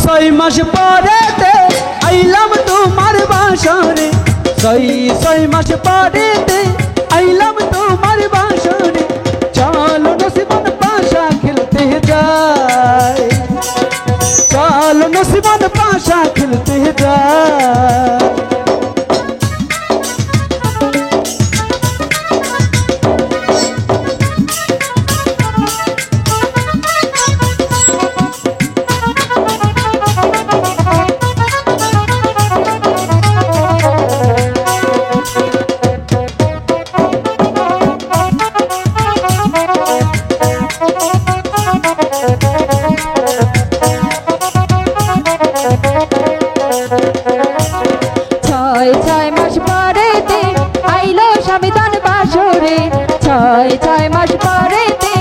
ছয় মাস পরেতে আইলাম তোমার বাসরে, ছয় মাস পরেতে আইলাম তোমার বাসরে। চলো নসিমন পাশা খেলতে যাই, চলো নসিমন পাশা খেলতে যাই। ছয় মাস পরেতে আইলো স্বামীদান বাসরে, ছয় মাস পরেতে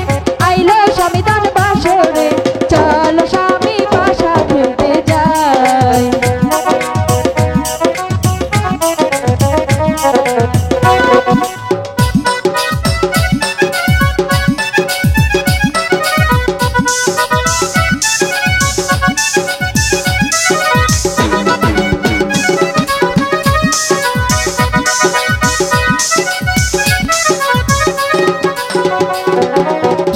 আইলো স্বামীদান বাসরে। চলো স্বামী পাশা খেলতে যাই।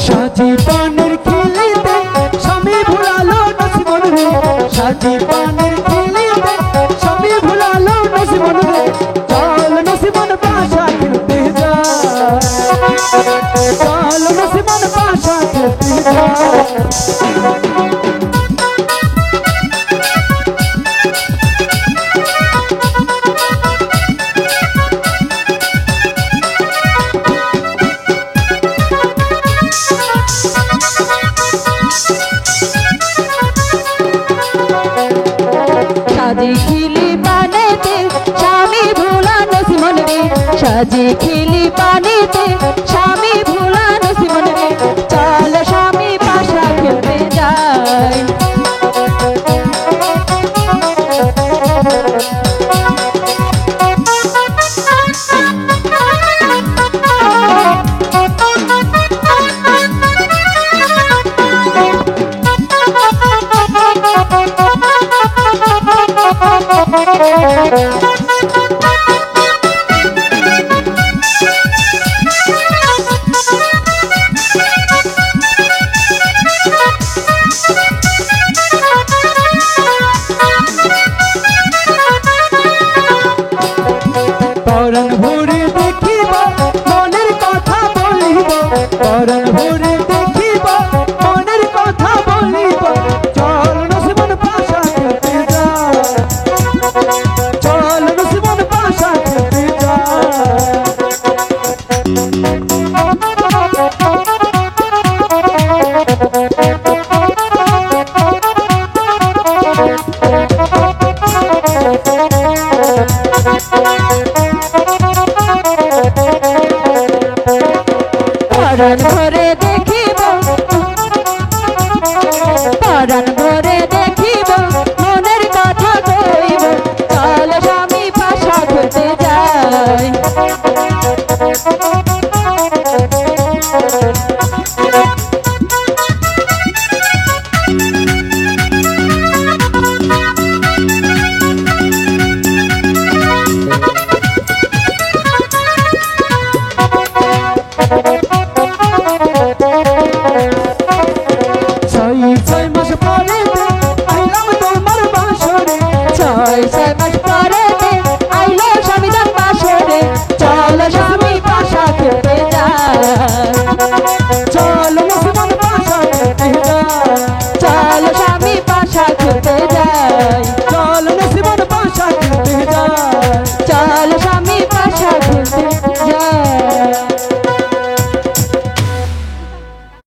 সাজি পানের খেলিতে স্বামী ভুলালো নসিমন রে, সাজি পানের খেলিতে স্বামী ভুলালো নসিমন রে। চল নসিমন পাশা খেলতে যাই, চল নসিমন পাশা খেলতে যাই। সাজি খিলি পানেতে স্বামী ভোলা নসিমন রে, সাজি খিলি পানেতে স্বামী ভোলা নসিমন রে। চল স্বামী পাশা খেলতে যাই। পরাণ ভরে দেখিব মনের কথা বলিব, পরাণ ভরে দেখিব মনের কথা বলিব। চল নসিমন পাশা খেলতে যাই, চল নসিমন পাশা খেলতে যাই। পরাণ ভরে দেখিব, পরাণ ভরে দেখিব মনের কথা কইব। চল স্বামী পাশা খেলতে যাই।